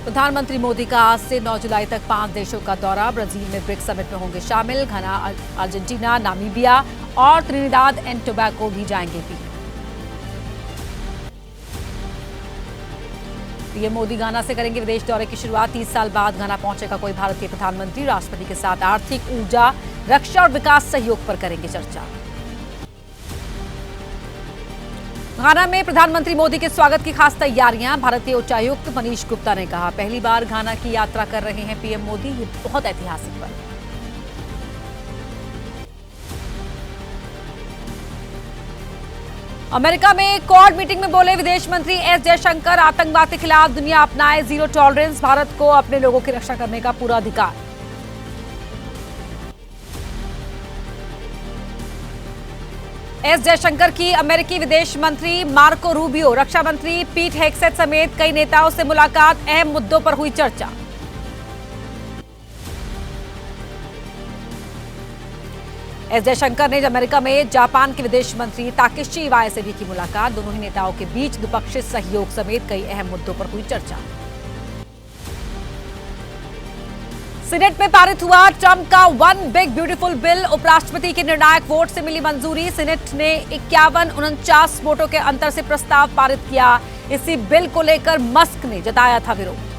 प्रधानमंत्री मोदी का आज से 9 जुलाई तक 5 देशों का दौरा। ब्राजील में ब्रिक्स समिट में होंगे शामिल। घना, अर्जेंटीना, नामीबिया और त्रिनिदाद एंड टोबैगो भी जाएंगे पीएम मोदी घाना से करेंगे विदेश दौरे की शुरुआत। 30 साल बाद घाना पहुंचेगा कोई भारतीय प्रधानमंत्री। राष्ट्रपति के साथ आर्थिक, ऊर्जा, रक्षा और विकास सहयोग पर करेंगे चर्चा। घाना में प्रधानमंत्री मोदी के स्वागत की खास तैयारियां। भारतीय उच्चायुक्त मनीष गुप्ता ने कहा, पहली बार घाना की यात्रा कर रहे हैं पीएम मोदी, ये बहुत ऐतिहासिक पल। अमेरिका में क्वाड मीटिंग में बोले विदेश मंत्री एस जयशंकर, आतंकवाद के खिलाफ दुनिया अपनाए जीरो टॉलरेंस, भारत को अपने लोगों की रक्षा करने का पूरा अधिकार। एस जयशंकर की अमेरिकी विदेश मंत्री मार्को रूबियो, रक्षा मंत्री पीट हेग्सेथ समेत कई नेताओं से मुलाकात। अहम मुद्दों पर हुई चर्चा। एस जयशंकर ने अमेरिका में जापान के विदेश मंत्री ताकेशी इवाई से भी की मुलाकात। दोनों ही नेताओं के बीच द्विपक्षीय सहयोग समेत कई अहम मुद्दों पर हुई चर्चा। सीनेट में पारित हुआ ट्रंप का वन बिग ब्यूटीफुल बिल। उपराष्ट्रपति के निर्णायक वोट से मिली मंजूरी। सीनेट ने 51-49 वोटों के अंतर से प्रस्ताव पारित किया। इसी बिल को लेकर मस्क ने जताया था विरोध।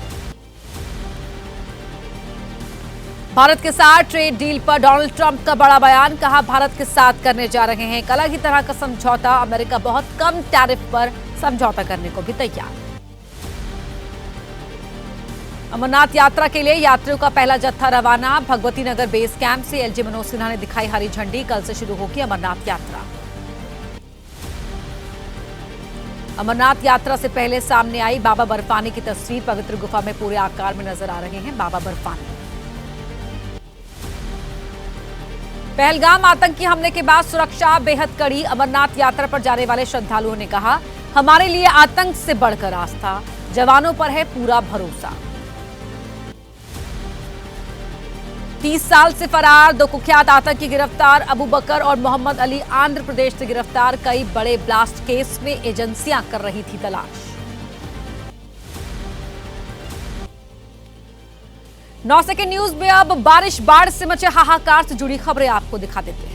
भारत के साथ ट्रेड डील पर डोनाल्ड ट्रंप का बड़ा बयान। कहा, भारत के साथ करने जा रहे हैं एक अलग ही तरह का समझौता। अमेरिका बहुत कम टैरिफ पर समझौता करने को भी तैयार। अमरनाथ यात्रा के लिए यात्रियों का पहला जत्था रवाना। भगवती नगर बेस कैंप से एलजी मनोज सिन्हा ने दिखाई हरी झंडी। कल से शुरू होगी अमरनाथ यात्रा। अमरनाथ यात्रा से पहले सामने आई बाबा बर्फानी की तस्वीर। पवित्र गुफा में पूरे आकार में नजर आ रहे हैं बाबा बर्फानी। पहलगाम आतंकी हमले के बाद सुरक्षा बेहद कड़ी। अमरनाथ यात्रा पर जाने वाले श्रद्धालुओं ने कहा, हमारे लिए आतंक से बढ़कर आस्था, जवानों पर है पूरा भरोसा। 30 साल से फरार 2 कुख्यात आतंकी गिरफ्तार। अबू बकर और मोहम्मद अली आंध्र प्रदेश से गिरफ्तार। कई बड़े ब्लास्ट केस में एजेंसियां कर रही थी तलाश। 9 सेकंड न्यूज में अब बारिश, बाढ़ से मचे हाहाकार से जुड़ी खबरें आपको दिखा देते हैं।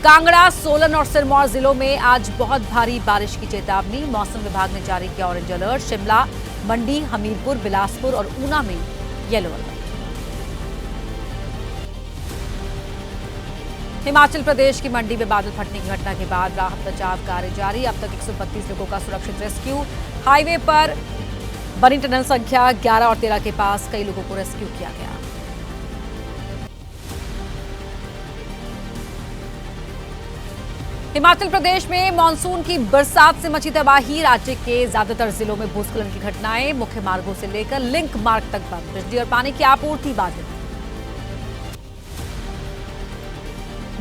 कांगड़ा, सोलन और सिरमौर जिलों में आज बहुत भारी बारिश की चेतावनी। मौसम विभाग ने जारी किया ऑरेंज अलर्ट। शिमला, मंडी, हमीरपुर, बिलासपुर और ऊना में येलो अलर्ट। हिमाचल प्रदेश की मंडी में बादल फटने की घटना के बाद राहत बचाव कार्य जारी। अब तक 132 लोगों का सुरक्षित रेस्क्यू। हाईवे पर बनी टनल संख्या 11 और 13 के पास कई लोगों को रेस्क्यू किया गया। हिमाचल प्रदेश में मानसून की बरसात से मची तबाही। राज्य के ज्यादातर जिलों में भूस्खलन की घटनाएं। मुख्य मार्गों से लेकर लिंक मार्ग तक बंद। बिजली और पानी की आपूर्ति बाधित।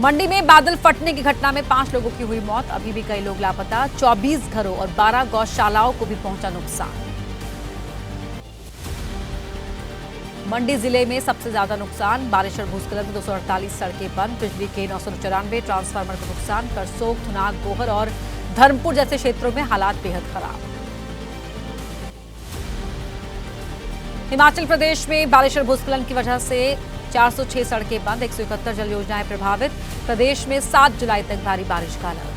मंडी में बादल फटने की घटना में 5 लोगों की हुई मौत। अभी भी कई लोग लापता। 24 घरों और 12 गौशालाओं को भी पहुंचा नुकसान। मंडी जिले में सबसे ज्यादा नुकसान। बारिश और भूस्खलन में 248 सड़कें बंद। बिजली के 994 ट्रांसफार्मर को नुकसान। करसोग, थुनाग, गोहर और धर्मपुर जैसे क्षेत्रों में हालात बेहद खराब। हिमाचल प्रदेश में बारिश और भूस्खलन की वजह से 406 सड़कें बंद। 171 जल योजनाएं प्रभावित। प्रदेश में 7 जुलाई तक भारी बारिश का अलर्ट।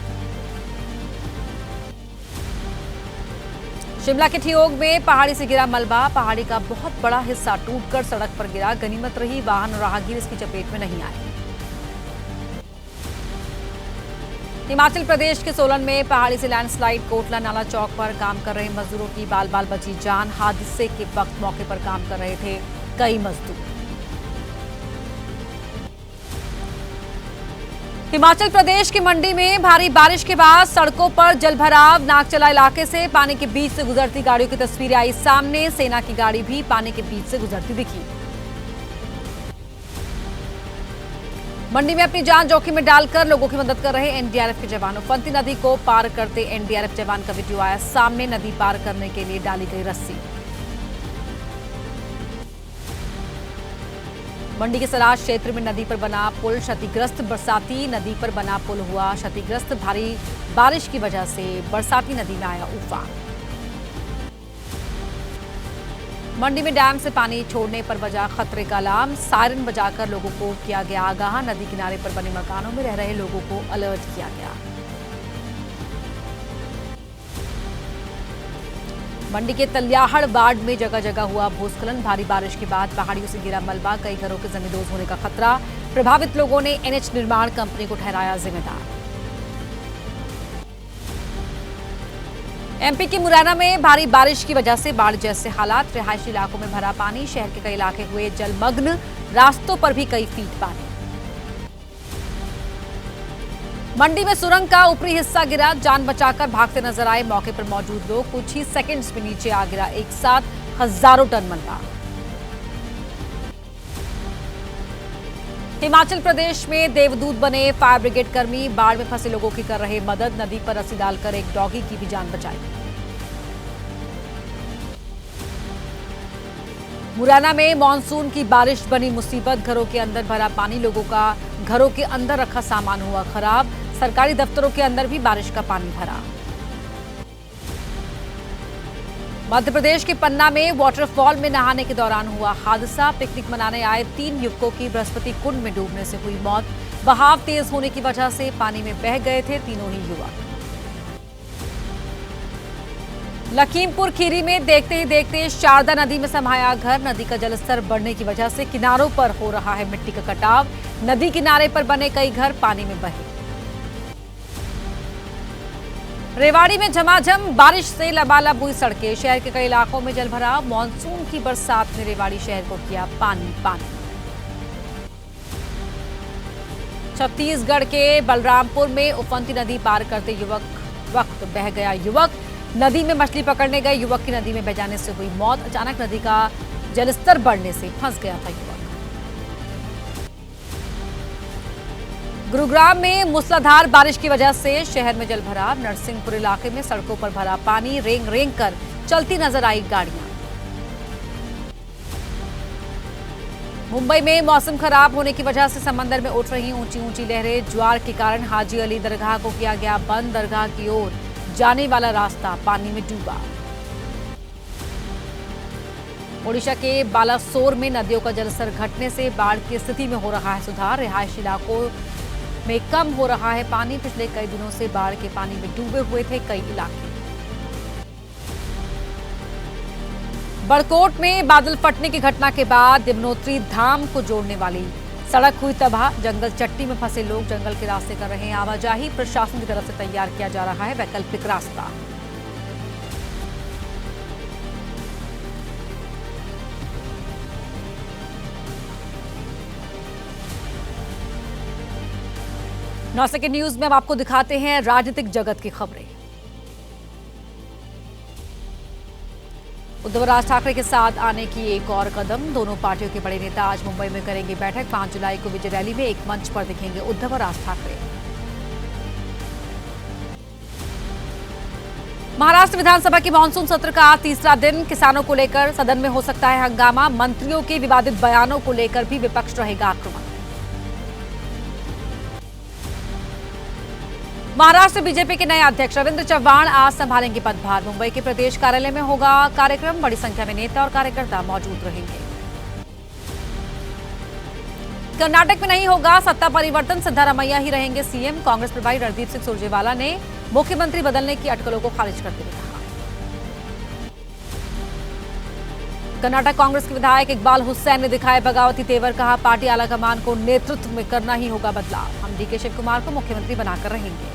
शिमला के ठियोग में पहाड़ी से गिरा मलबा। पहाड़ी का बहुत बड़ा हिस्सा टूटकर सड़क पर गिरा। गनीमत रही वाहन और राहगीर इसकी चपेट में नहीं आए। हिमाचल प्रदेश के सोलन में पहाड़ी से लैंडस्लाइड। कोटला नाला चौक पर काम कर रहे मजदूरों की बाल बाल बची जान। हादसे के वक्त मौके पर काम कर रहे थे कई मजदूर। हिमाचल प्रदेश की मंडी में भारी बारिश के बाद सड़कों पर जलभराव। नागचला इलाके से पानी के बीच से गुजरती गाड़ियों की तस्वीरें आई सामने। सेना की गाड़ी भी पानी के बीच से गुजरती दिखी। मंडी में अपनी जान जोखिम में डालकर लोगों की मदद कर रहे एनडीआरएफ के जवानों। फंती नदी को पार करते एनडीआरएफ जवान का वीडियो आया सामने। नदी पार करने के लिए डाली गई रस्सी। मंडी के सराज क्षेत्र में नदी पर बना पुल क्षतिग्रस्त। बरसाती नदी पर बना पुल हुआ क्षतिग्रस्त। भारी बारिश की वजह से बरसाती नदी में आया उफान। मंडी में डैम से पानी छोड़ने पर बजा खतरे का अलार्म। सायरन बजाकर लोगों को किया गया आगाह। नदी किनारे पर बने मकानों में रह रहे लोगों को अलर्ट किया गया। मंडी के तलियाहड़ वार्ड में जगह जगह हुआ भूस्खलन। भारी बारिश के बाद पहाड़ियों से गिरा मलबा, कई घरों के जमींदोज होने का खतरा। प्रभावित लोगों ने एनएच निर्माण कंपनी को ठहराया जिम्मेदार। एमपी के मुरैना में भारी बारिश की वजह से बाढ़ जैसे हालात। रिहायशी इलाकों में भरा पानी, शहर के कई इलाके हुए जलमग्न। रास्तों पर भी कई फीट पानी। मंडी में सुरंग का ऊपरी हिस्सा गिरा, जान बचाकर भागते नजर आए मौके पर मौजूद लोग। कुछ ही सेकंड्स में नीचे आ गिरा एक साथ हजारों टन मलबा। हिमाचल प्रदेश में देवदूत बने फायर ब्रिगेड कर्मी, बाढ़ में फंसे लोगों की कर रहे मदद। नदी पर रस्सी डालकर एक डॉगी की भी जान बचाई। मुरैना में मानसून की बारिश बनी मुसीबत। घरों के अंदर भरा पानी, लोगों का घरों के अंदर रखा सामान हुआ खराब। सरकारी दफ्तरों के अंदर भी बारिश का पानी भरा। मध्य प्रदेश के पन्ना में वाटरफॉल में नहाने के दौरान हुआ हादसा। पिकनिक मनाने आए 3 युवकों की बृहस्पति कुंड में डूबने से हुई मौत। बहाव तेज होने की वजह से पानी में बह गए थे तीनों ही युवक। लखीमपुर खीरी में देखते ही देखते शारदा नदी में समाया घर। नदी का जलस्तर बढ़ने की वजह से किनारों पर हो रहा है मिट्टी का कटाव। नदी किनारे पर बने कई घर पानी में बहे। रेवाड़ी में झमाझम बारिश से लबालब हुई सड़कें। शहर के कई इलाकों में जल भरा। मानसून की बरसात ने रेवाड़ी शहर को किया पानी पानी। छत्तीसगढ़ के बलरामपुर में उफनती नदी पार करते वक्त बह गया युवक। नदी में मछली पकड़ने गए युवक की नदी में बह जाने से हुई मौत। अचानक नदी का जलस्तर बढ़ने से फंस गया था युवक। गुरुग्राम में मूसलाधार बारिश की वजह से शहर में जल भरा। नरसिंहपुर इलाके में सड़कों पर भरा पानी। रेंग रेंग कर चलती नजर आई गाड़ियां। मुंबई में मौसम खराब होने की वजह से समंदर में उठ रही ऊंची ऊंची लहरें। ज्वार के कारण हाजी अली दरगाह को किया गया बंद। दरगाह की ओर जाने वाला रास्ता पानी में डूबा। ओडिशा के बालासोर में नदियों का जलस्तर घटने से बाढ़ की स्थिति में हो रहा है सुधार। रिहायशी इलाकों में कम हो रहा है पानी। पिछले कई दिनों से बाढ़ के पानी में डूबे हुए थे कई इलाके। बड़कोट में बादल फटने की घटना के बाद यमुनोत्री धाम को जोड़ने वाली सड़क हुई तबाह। जंगल चट्टी में फंसे लोग जंगल के रास्ते कर रहे हैं आवाजाही। प्रशासन की तरफ से तैयार किया जा रहा है वैकल्पिक रास्ता। नौ सेकंड न्यूज में अब आपको दिखाते हैं राजनीतिक जगत की खबरें। उद्धव राज ठाकरे के साथ आने की एक और कदम। दोनों पार्टियों के बड़े नेता आज मुंबई में करेंगे बैठक। 5 जुलाई को विजय रैली में एक मंच पर दिखेंगे उद्धव और राज ठाकरे। महाराष्ट्र विधानसभा के मानसून सत्र का आज तीसरा दिन। किसानों को लेकर सदन में हो सकता है हंगामा। मंत्रियों के विवादित बयानों को लेकर भी विपक्ष रहेगा आक्रामक। महाराष्ट्र बीजेपी के नए अध्यक्ष रविंद्र चव्हाण आज संभालेंगे पदभार। मुंबई के प्रदेश कार्यालय में होगा कार्यक्रम। बड़ी संख्या में नेता और कार्यकर्ता मौजूद रहेंगे। कर्नाटक में नहीं होगा सत्ता परिवर्तन। सिद्धारमैया ही रहेंगे सीएम। कांग्रेस प्रभारी रणदीप सिंह सुरजेवाला ने मुख्यमंत्री बदलने की अटकलों को खारिज करते हुए कहा। कर्नाटक कांग्रेस के विधायक इकबाल हुसैन ने दिखाए बगावती तेवर। कहा पार्टी आलाकमान को नेतृत्व में करना ही होगा बदलाव। हम डीके शिव कुमार को मुख्यमंत्री बनाकर रहेंगे।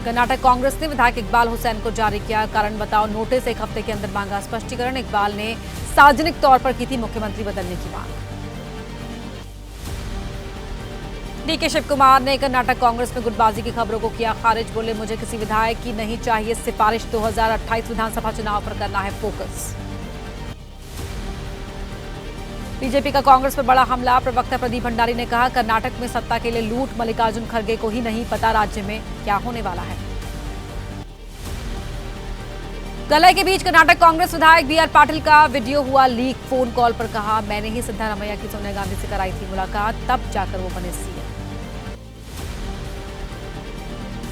कर्नाटक कांग्रेस ने विधायक इकबाल हुसैन को जारी किया कारण बताओ नोटिस। 1 हफ्ते के अंदर मांगा स्पष्टीकरण। इकबाल ने सार्वजनिक तौर पर की थी मुख्यमंत्री बदलने की मांग। डीके शिव कुमार ने कर्नाटक कांग्रेस में गुटबाजी की खबरों को किया खारिज। बोले मुझे किसी विधायक की नहीं चाहिए सिफारिश। 2028 विधानसभा चुनाव पर करना है फोकस। बीजेपी का कांग्रेस पर बड़ा हमला। प्रवक्ता प्रदीप भंडारी ने कहा कर्नाटक में सत्ता के लिए लूट। मल्लिकार्जुन खड़गे को ही नहीं पता राज्य में क्या होने वाला है। कलह के बीच कर्नाटक कांग्रेस विधायक बीआर पाटिल का वीडियो हुआ लीक। फोन कॉल पर कहा मैंने ही सिद्धारमैया की सोनिया गांधी से कराई थी मुलाकात, तब जाकर वो बने सीएम।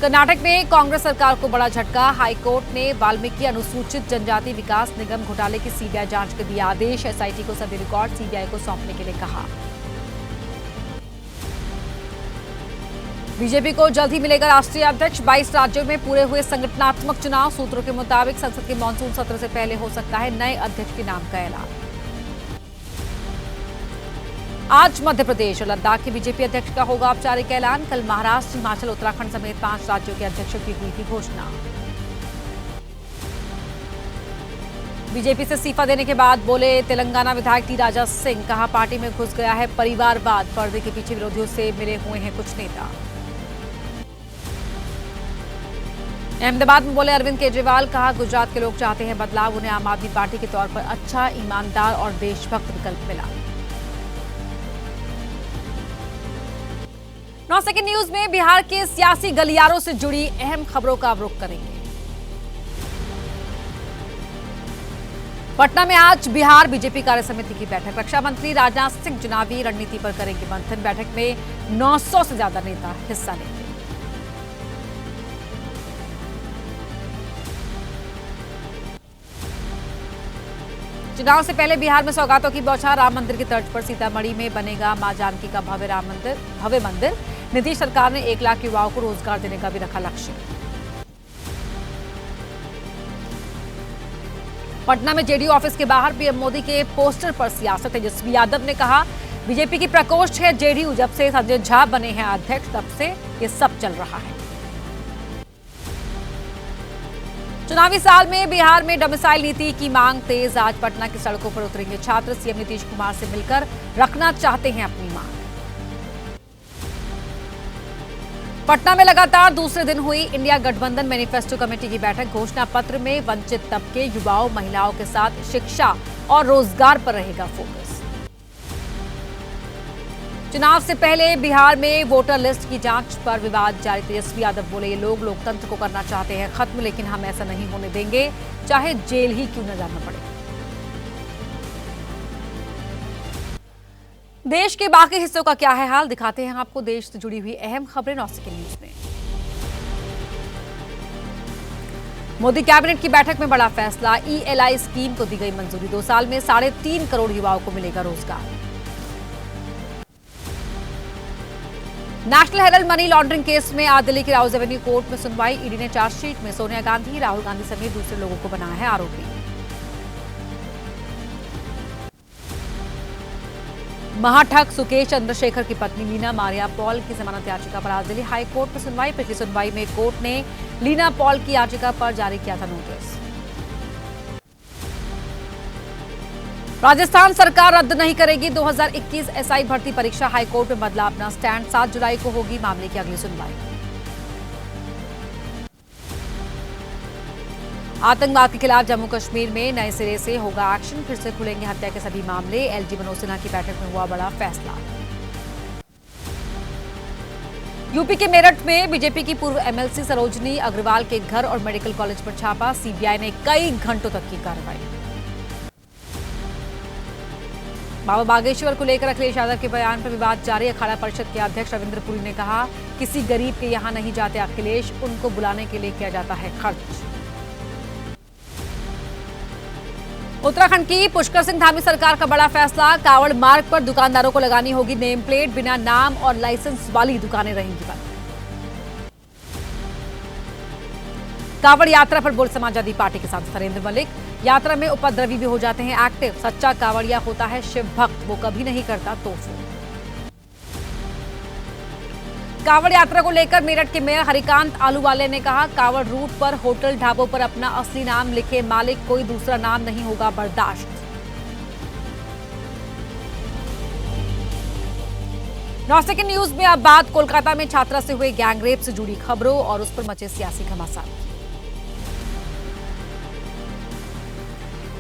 कर्नाटक में कांग्रेस सरकार को बड़ा झटका। हाईकोर्ट ने वाल्मीकि अनुसूचित जनजाति विकास निगम घोटाले की सीबीआई जांच के दिया आदेश। एसआईटी को सभी रिकॉर्ड सीबीआई को सौंपने के लिए कहा। बीजेपी को जल्द ही मिलेगा राष्ट्रीय अध्यक्ष। 22 राज्यों में पूरे हुए संगठनात्मक चुनाव। सूत्रों के मुताबिक संसद के मानसून सत्र से पहले हो सकता है नए अध्यक्ष के नाम का ऐलान। आज मध्य प्रदेश और लद्दाख के बीजेपी अध्यक्ष का होगा औपचारिक ऐलान। कल महाराष्ट्र, हिमाचल, उत्तराखंड समेत 5 राज्यों के अध्यक्षों की हुई थी घोषणा। बीजेपी से इस्तीफा देने के बाद बोले तेलंगाना विधायक टी राजा सिंह। कहा पार्टी में घुस गया है परिवारवाद। पर्दे के पीछे विरोधियों से मिले हुए हैं कुछ नेता। अहमदाबाद में बोले अरविंद केजरीवाल। कहा गुजरात के लोग चाहते हैं बदलाव। उन्हें आम आदमी पार्टी के तौर पर अच्छा, ईमानदार और देशभक्त विकल्प मिला। 9 सेकंड न्यूज में बिहार के सियासी गलियारों से जुड़ी अहम खबरों का अवलोकन करेंगे। पटना में आज बिहार बीजेपी कार्य समिति की बैठक। रक्षा मंत्री राजनाथ सिंह चुनावी रणनीति पर करेंगे मंथन। बैठक में 900 से ज्यादा नेता हिस्सा लेंगे। चुनाव से पहले बिहार में सौगातों की बौछार। राम मंदिर की तर्ज पर सीतामढ़ी में बनेगा मां जानकी का भव्य मंदिर। नीतीश सरकार ने 1 लाख युवाओं को रोजगार देने का भी रखा लक्ष्य। पटना में जेडीयू ऑफिस के बाहर पीएम मोदी के पोस्टर पर सियासत। तेजस्वी यादव ने कहा बीजेपी की प्रकोष्ठ है जेडीयू। जब से संजय झा बने हैं अध्यक्ष तब से ये सब चल रहा है। चुनावी साल में बिहार में डोमिसाइल नीति की मांग तेज। आज पटना की सड़कों पर उतरेंगे छात्र। सीएम नीतीश कुमार से मिलकर रखना चाहते हैं अपनी मांग। पटना में लगातार दूसरे दिन हुई इंडिया गठबंधन मैनिफेस्टो कमेटी की बैठक। घोषणा पत्र में वंचित तबके, युवाओं, महिलाओं के साथ शिक्षा और रोजगार पर रहेगा फोकस। चुनाव से पहले बिहार में वोटर लिस्ट की जांच पर विवाद जारी। तेजस्वी यादव बोले ये लोग लोकतंत्र को करना चाहते हैं खत्म, लेकिन हम ऐसा नहीं होने देंगे, चाहे जेल ही क्यों न जाना पड़े। देश के बाकी हिस्सों का क्या है हाल, दिखाते हैं आपको देश से जुड़ी हुई अहम खबरें 9 सेकंड न्यूज में। मोदी कैबिनेट की बैठक में बड़ा फैसला। ईएलआई स्कीम को दी गई मंजूरी। 2 साल में 3.5 करोड़ युवाओं को मिलेगा रोजगार। National Herald money laundering case में आज दिल्ली के राउज एवेन्यू कोर्ट में सुनवाई। ईडी ने चार्जशीट में सोनिया गांधी, राहुल गांधी समेत दूसरे लोगों को बनाया है आरोपी। महाठग सुकेश चंद्रशेखर की पत्नी लीना मारिया पॉल की जमानत याचिका पर आज दिल्ली हाई कोर्ट में सुनवाई। पिछली सुनवाई में कोर्ट ने लीना पॉल की याचिका पर जारी किया था नोटिस। राजस्थान सरकार रद्द नहीं करेगी 2021 एसआई भर्ती परीक्षा। हाईकोर्ट में बदला अपना स्टैंड। 7 जुलाई को होगी मामले की अगली सुनवाई। आतंकवाद के खिलाफ जम्मू कश्मीर में नए सिरे से होगा एक्शन। फिर से खुलेंगे हत्या के सभी मामले। एलजी मनोज सिन्हा की बैठक में हुआ बड़ा फैसला। यूपी के मेरठ में बीजेपी की पूर्व एमएलसी सरोजनी अग्रवाल के घर और मेडिकल कॉलेज पर छापा। सीबीआई ने कई घंटों तक की कार्रवाई। बाबा बागेश्वर को लेकर अखिलेश यादव के बयान पर विवाद जारी। अखाड़ा परिषद के अध्यक्ष रविंद्र पुरी ने कहा किसी गरीब के यहां नहीं जाते अखिलेश, उनको बुलाने के लिए किया जाता है खर्च। उत्तराखंड की पुष्कर सिंह धामी सरकार का बड़ा फैसला। कावड़ मार्ग पर दुकानदारों को लगानी होगी नेम प्लेट। बिना नाम और लाइसेंस वाली दुकानें रहेंगी बंद। कावड़ यात्रा पर बोल समाजवादी पार्टी के सांसद नरेंद्र मलिक। यात्रा में उपद्रवी भी हो जाते हैं एक्टिव। सच्चा कावड़िया होता है शिव भक्त, वो कभी नहीं करता तोड़फोड़। कावड़ यात्रा को लेकर मेरठ के मेयर हरिकांत आलूवाले ने कहा कावड़ रूट पर होटल ढाबों पर अपना असली नाम लिखे मालिक, कोई दूसरा नाम नहीं होगा बर्दाश्त। नौ सेकंड न्यूज में अब बात कोलकाता में छात्रा से हुए गैंगरेप से जुड़ी खबरों और उस पर मचे सियासी घमासान।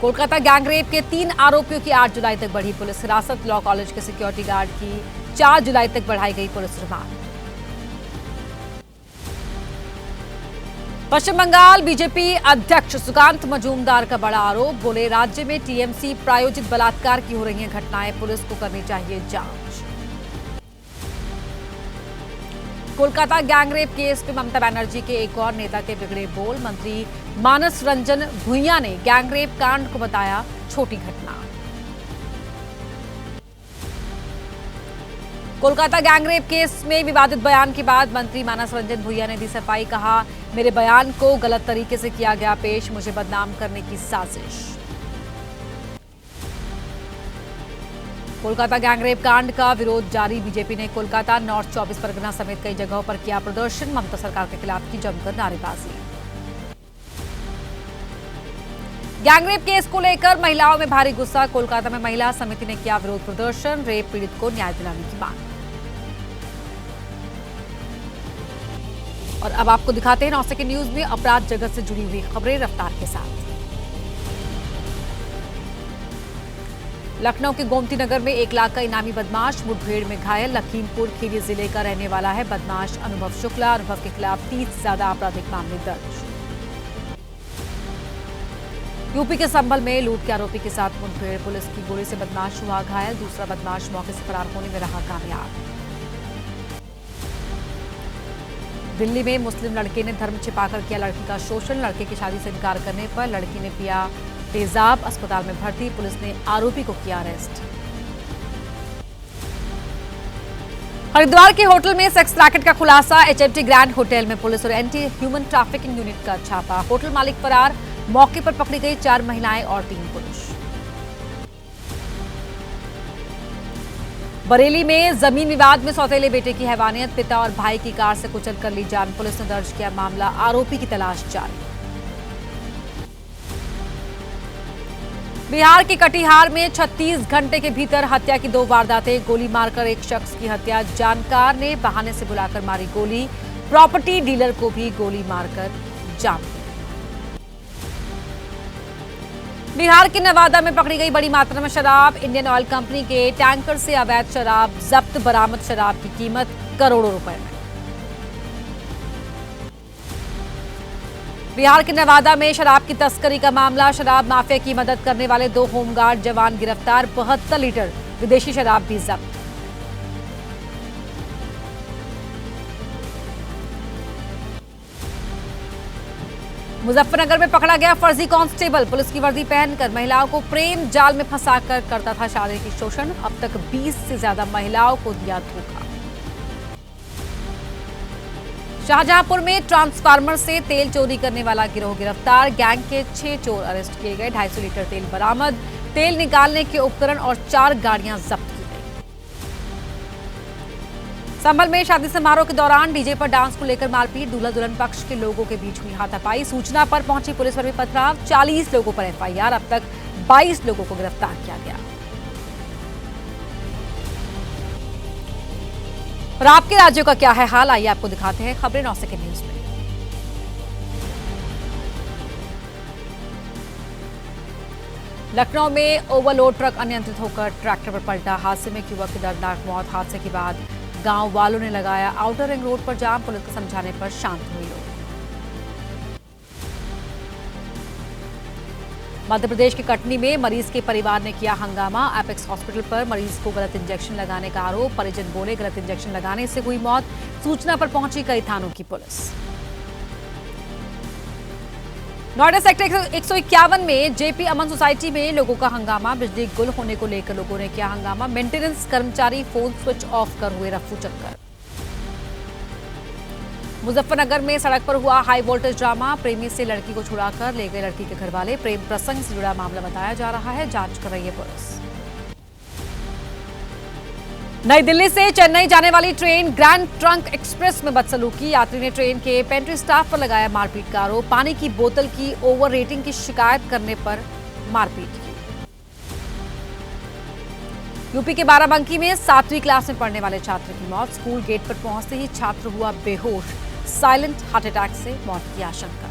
कोलकाता गैंगरेप के 3 आरोपियों की 8 जुलाई तक बढ़ी पुलिस हिरासत। लॉ कॉलेज के सिक्योरिटी गार्ड की 4 जुलाई तक बढ़ाई गई पुलिस रिमांड। पश्चिम बंगाल बीजेपी अध्यक्ष सुकांत मजूमदार का बड़ा आरोप। बोले राज्य में टीएमसी प्रायोजित बलात्कार की हो रही हैं घटनाएं, पुलिस को करनी चाहिए जांच। कोलकाता गैंगरेप केस में ममता बनर्जी के एक और नेता के बिगड़े बोल। मंत्री मानस रंजन भुइयां ने गैंगरेप कांड को बताया छोटी घटना। कोलकाता गैंगरेप केस में विवादित बयान के बाद मंत्री मानस रंजन भुइयां ने दी सफाई। कहा, मेरे बयान को गलत तरीके से किया गया पेश, मुझे बदनाम करने की साजिश। कोलकाता गैंगरेप कांड का विरोध जारी। बीजेपी ने कोलकाता, नॉर्थ 24 परगना समेत कई जगहों पर किया प्रदर्शन। ममता सरकार के खिलाफ की जमकर नारेबाजी। गैंगरेप केस को लेकर महिलाओं में भारी गुस्सा। कोलकाता में महिला समिति ने किया विरोध प्रदर्शन। रेप पीड़ित को न्याय दिलाने की मांग। और अब आपको दिखाते हैं 9 सेकंड न्यूज में अपराध जगत से जुड़ी हुई खबरें रफ्तार के साथ। लखनऊ के गोमती नगर में 1 लाख का इनामी बदमाश मुठभेड़ में घायल। लखीमपुर खीरी जिले का रहने वाला है बदमाश अनुभव शुक्ला। अनुभव के खिलाफ 30 से ज्यादा आपराधिक मामले दर्ज। यूपी के संभल में लूट के आरोपी के साथ मुठभेड़। पुलिस की गोली से बदमाश हुआ घायल। दूसरा बदमाश मौके से फरार होने में रहा कामयाब। दिल्ली में मुस्लिम लड़के ने धर्म छिपाकर किया लड़की का शोषण। लड़के की शादी से इनकार करने पर लड़की ने पिया तेजाब, अस्पताल में भर्ती। पुलिस ने आरोपी को किया अरेस्ट। हरिद्वार के होटल में सेक्स रैकेट का खुलासा। एचएमटी ग्रैंड होटल में पुलिस और एंटी ह्यूमन ट्रैफिकिंग यूनिट का छापा। होटल मालिक फरार। मौके पर पकड़ी गई 4 महिलाएं और 3 पुरुष। बरेली में जमीन विवाद में सौतेले बेटे की हैवानियत। पिता और भाई की कार से कुचल कर ली जान। पुलिस ने दर्ज किया मामला। आरोपी की तलाश जारी। बिहार के कटिहार में 36 घंटे के भीतर हत्या की 2 वारदातें। गोली मारकर एक शख्स की हत्या। जानकार ने बहाने से बुलाकर मारी गोली। प्रॉपर्टी डीलर को भी गोली मारकर जान दिया। बिहार के नवादा में पकड़ी गई बड़ी मात्रा में शराब। इंडियन ऑयल कंपनी के टैंकर से अवैध शराब जब्त। बरामद शराब की कीमत करोड़ों रुपए में। बिहार के नवादा में शराब की तस्करी का मामला। शराब माफिया की मदद करने वाले 2 होमगार्ड जवान गिरफ्तार। 72 लीटर विदेशी शराब भी जब्त। मुजफ्फरनगर में पकड़ा गया फर्जी कांस्टेबल। पुलिस की वर्दी पहनकर महिलाओं को प्रेम जाल में फंसाकर करता था शारीरिक शोषण। अब तक 20 से ज्यादा महिलाओं को दिया धोखा। शाहजहांपुर में ट्रांसफार्मर से तेल चोरी करने वाला गिरोह गिरफ्तार। गैंग के 6 चोर अरेस्ट किए गए। 250 लीटर तेल बरामद। तेल निकालने के उपकरण और 4 गाड़ियां जब्त की गई। संभल में शादी समारोह के दौरान डीजे पर डांस को लेकर मारपीट। दूल्हा दुल्हन पक्ष के लोगों के बीच हुई हाथापाई। सूचना पर पहुंची पुलिस पर भी पथराव। 40 लोगों पर एफआईआर। अब तक 22 लोगों को गिरफ्तार किया गया। और आपके राज्यों का क्या है हाल, आइए आपको दिखाते हैं खबरें 9 सेकंड न्यूज में। लखनऊ में ओवरलोड ट्रक अनियंत्रित होकर ट्रैक्टर पर पलटा। हादसे में एक युवक की दर्दनाक मौत। हादसे के बाद गांव वालों ने लगाया आउटर रिंग रोड पर जाम। पुलिस को समझाने पर शांत हुए लोग। मध्य प्रदेश के कटनी में मरीज के परिवार ने किया हंगामा। एपेक्स हॉस्पिटल पर मरीज को गलत इंजेक्शन लगाने का आरोप। परिजन बोले गलत इंजेक्शन लगाने से हुई मौत। सूचना पर पहुंची कई थानों की पुलिस। नोएडा सेक्टर 151 में जेपी अमन सोसाइटी में लोगों का हंगामा। बिजली गुल होने को लेकर लोगों ने किया हंगामा। मेंटेनेंस कर्मचारी फोन स्विच ऑफ कर हुए रफू चक्कर। मुजफ्फरनगर में सड़क पर हुआ हाई वोल्टेज ड्रामा। प्रेमी से लड़की को छुड़ाकर ले गए लड़की के घरवाले। प्रेम प्रसंग से जुड़ा मामला बताया जा रहा है। जांच कर रही है पुलिस। नई दिल्ली से चेन्नई जाने वाली ट्रेन ग्रैंड ट्रंक एक्सप्रेस में बदसलूकी। यात्री ने ट्रेन के पेंट्री स्टाफ पर लगाया मारपीट का आरोप। पानी की बोतल की ओवर रेटिंग की शिकायत करने पर मारपीट की। यूपी के बाराबंकी में 7वीं क्लास में पढ़ने वाले छात्र की मौत। स्कूल गेट पर पहुंचते ही छात्र हुआ बेहोश। साइलेंट हार्ट अटैक से मौत की आशंका।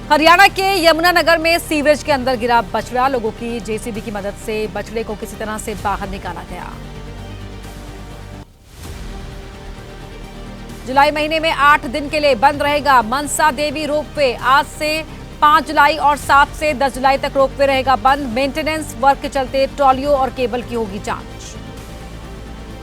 हरियाणा के यमुनानगर में सीवरेज के अंदर गिरा बछड़ा। लोगों की जेसीबी की मदद से बछड़े को किसी तरह से बाहर निकाला गया। जुलाई महीने में 8 दिन के लिए बंद रहेगा मनसा देवी रोपवे। आज से 5 जुलाई और 7 से 10 जुलाई तक रोपवे रहेगा बंद। मेंटेनेंस वर्क के चलते ट्रॉलियों और केबल की होगी जांच।